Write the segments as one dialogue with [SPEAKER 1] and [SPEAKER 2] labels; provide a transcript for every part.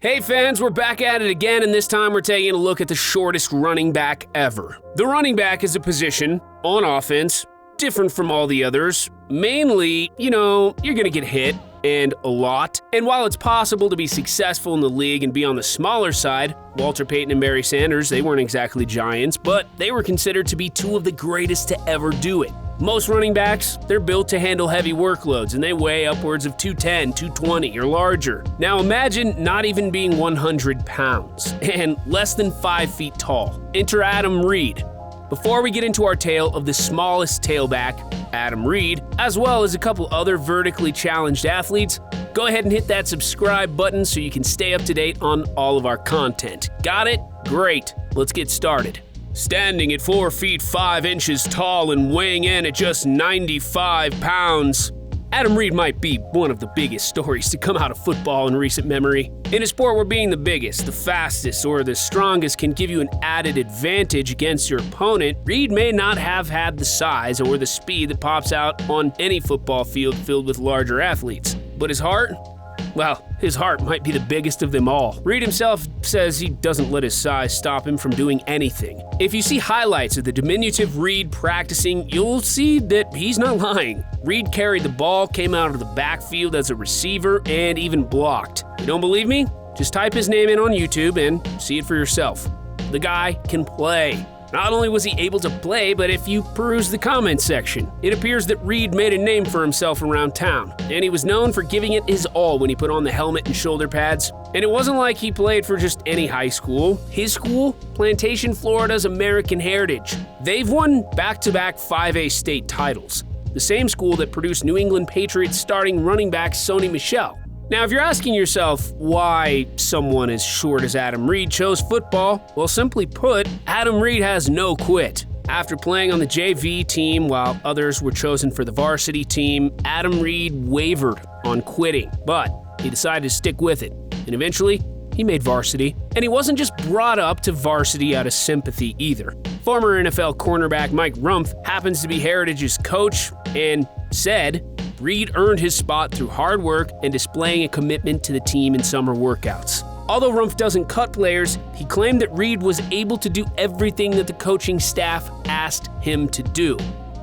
[SPEAKER 1] Hey fans, we're back at it again, and this time we're taking a look at the shortest running back ever. The running back is a position on offense, different from all the others. Mainly, you're gonna get hit, and a lot. And while it's possible to be successful in the league and be on the smaller side, Walter Payton and Barry Sanders, they weren't exactly giants, but they were considered to be two of the greatest to ever do it. Most running backs, they're built to handle heavy workloads, and they weigh upwards of 210, 220, or larger. Now imagine not even being 100 pounds, and less than 5 feet tall. Enter Adam Reed. Before we get into our tale of the smallest tailback, Adam Reed, as well as a couple other vertically challenged athletes, go ahead and hit that subscribe button so you can stay up to date on all of our content. Got it? Great. Let's get started. Standing at 4 feet 5 inches tall and weighing in at just 95 pounds, Adam Reed might be one of the biggest stories to come out of football in recent memory. In a sport where being the biggest, the fastest, or the strongest can give you an added advantage against your opponent, Reed may not have had the size or the speed that pops out on any football field filled with larger athletes. But his heart? Well, his heart might be the biggest of them all. Reed himself says he doesn't let his size stop him from doing anything. If you see highlights of the diminutive Reed practicing, you'll see that he's not lying. Reed carried the ball, came out of the backfield as a receiver, and even blocked. You don't believe me? Just type his name in on YouTube and see it for yourself. The guy can play. Not only was he able to play, but if you peruse the comments section, it appears that Reed made a name for himself around town, and he was known for giving it his all when he put on the helmet and shoulder pads. And it wasn't like he played for just any high school. His school, Plantation, Florida's American Heritage. They've won back-to-back 5A state titles, the same school that produced New England Patriots starting running back Sony Michel. Now, if you're asking yourself why someone as short as Adam Reed chose football, well, simply put, Adam Reed has no quit. After playing on the JV team while others were chosen for the varsity team, Adam Reed wavered on quitting, but he decided to stick with it, and eventually, he made varsity. And he wasn't just brought up to varsity out of sympathy either. Former NFL cornerback Mike Rumph happens to be Heritage's coach and said Reed earned his spot through hard work and displaying a commitment to the team in summer workouts. Although Rumph doesn't cut players, he claimed that Reed was able to do everything that the coaching staff asked him to do.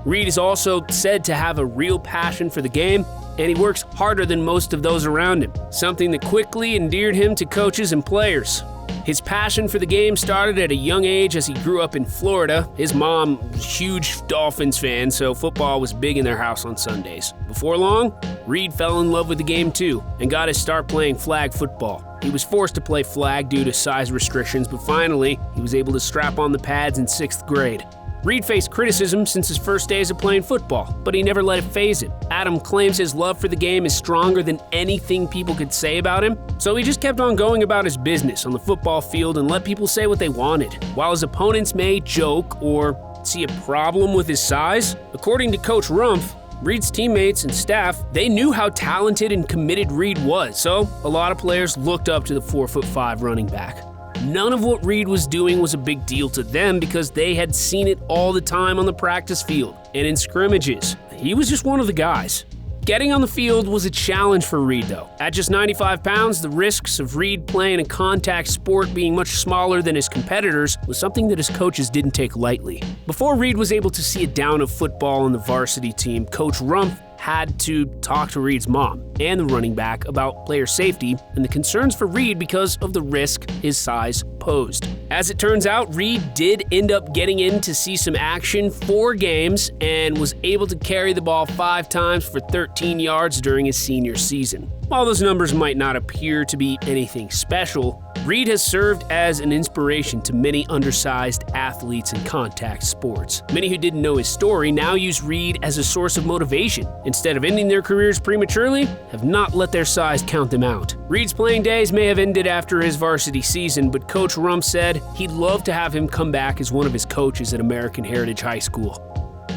[SPEAKER 1] Reed is also said to have a real passion for the game, and he works harder than most of those around him, something that quickly endeared him to coaches and players. His passion for the game started at a young age as he grew up in Florida. His mom was a huge Dolphins fan, so football was big in their house on Sundays. Before long, Reed fell in love with the game too, and got his start playing flag football. He was forced to play flag due to size restrictions, but finally, he was able to strap on the pads in 6th grade. Reed faced criticism since his first days of playing football, but he never let it faze him. Adam claims his love for the game is stronger than anything people could say about him, so he just kept on going about his business on the football field and let people say what they wanted. While his opponents may joke or see a problem with his size, according to Coach Rumph, Reed's teammates and staff, they knew how talented and committed Reed was, so a lot of players looked up to the 4'5" running back. None of what Reed was doing was a big deal to them because they had seen it all the time on the practice field and in scrimmages. He was just one of the guys. Getting on the field was a challenge for Reed, though. At just 95 pounds, the risks of Reed playing a contact sport being much smaller than his competitors was something that his coaches didn't take lightly. Before Reed was able to see a down of football on the varsity team, Coach Rumph had to talk to Reed's mom and the running back about player safety and the concerns for Reed because of the risk his size posed. As it turns out, Reed did end up getting in to see some action 4 games and was able to carry the ball 5 times for 13 yards during his senior season. While those numbers might not appear to be anything special, Reed has served as an inspiration to many undersized athletes in contact sports. Many who didn't know his story now use Reed as a source of motivation. Instead of ending their careers prematurely, have not let their size count them out. Reed's playing days may have ended after his varsity season, but Coach Rumph said he'd love to have him come back as one of his coaches at American Heritage High School.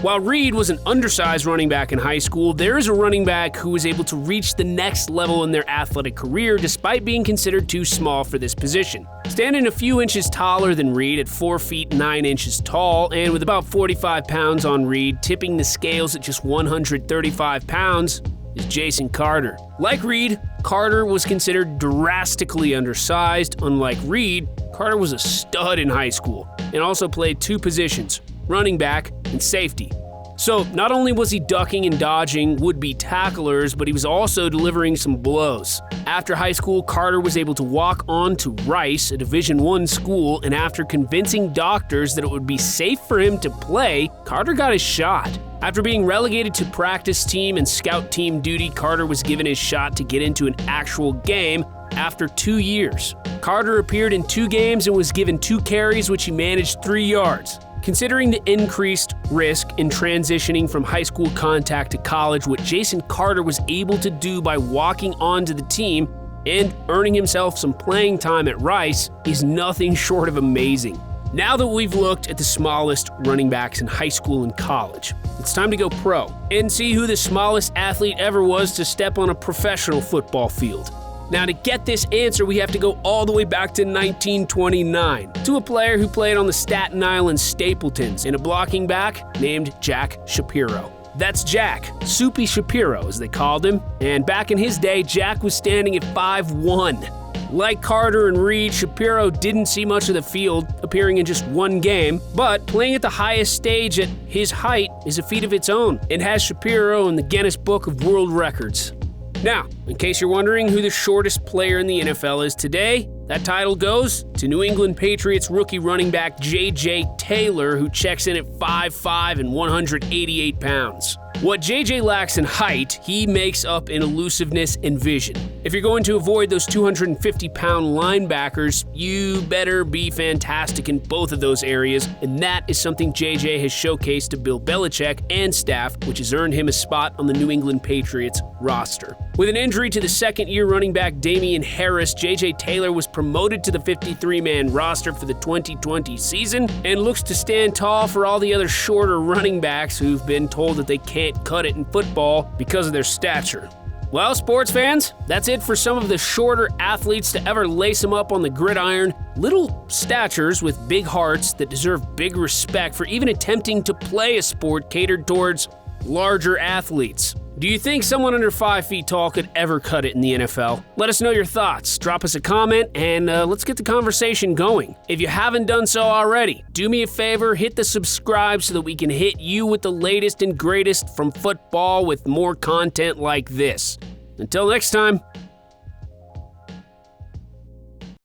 [SPEAKER 1] While Reed was an undersized running back in high school, there is a running back who was able to reach the next level in their athletic career despite being considered too small for this position. Standing a few inches taller than Reed at 4 feet 9 inches tall and with about 45 pounds on Reed, tipping the scales at just 135 pounds, is Jason Carter. Like Reed, Carter was considered drastically undersized. Unlike Reed, Carter was a stud in high school and also played two positions, running back and safety. So not only was he ducking and dodging would-be tacklers, but he was also delivering some blows. After high school, Carter was able to walk on to Rice, a Division I school, and after convincing doctors that it would be safe for him to play, Carter got his shot. After being relegated to practice team and scout team duty, Carter was given his shot to get into an actual game after 2 years. Carter appeared in 2 games and was given 2 carries, which he managed 3 yards. Considering the increased risk in transitioning from high school contact to college, what Jason Carter was able to do by walking onto the team and earning himself some playing time at Rice is nothing short of amazing. Now that we've looked at the smallest running backs in high school and college, it's time to go pro and see who the smallest athlete ever was to step on a professional football field. Now, to get this answer, we have to go all the way back to 1929, to a player who played on the Staten Island Stapletons and a blocking back named Jack Shapiro. That's Jack, Soupy Shapiro as they called him, and back in his day, Jack was standing at 5'1". Like Carter and Reed, Shapiro didn't see much of the field, appearing in just 1 game, but playing at the highest stage at his height is a feat of its own and has Shapiro in the Guinness Book of World Records. Now, in case you're wondering who the shortest player in the NFL is today, that title goes to New England Patriots rookie running back J.J. Taylor, who checks in at 5'5" and 188 pounds. What JJ lacks in height, he makes up in elusiveness and vision. If you're going to avoid those 250-pound linebackers, you better be fantastic in both of those areas, and that is something JJ has showcased to Bill Belichick and staff, which has earned him a spot on the New England Patriots roster. With an injury to the second-year running back Damian Harris, JJ Taylor was promoted to the 53-man roster for the 2020 season and looks to stand tall for all the other shorter running backs who've been told that they can't cut it in football because of their stature. Well, sports fans, that's it for some of the shorter athletes to ever lace them up on the gridiron. Little statures with big hearts that deserve big respect for even attempting to play a sport catered towards larger athletes. Do you think someone under 5 feet tall could ever cut it in the NFL? Let us know your thoughts. Drop us a comment and let's get the conversation going. If you haven't done so already, do me a favor, hit the subscribe so that we can hit you with the latest and greatest from football with more content like this. Until next time,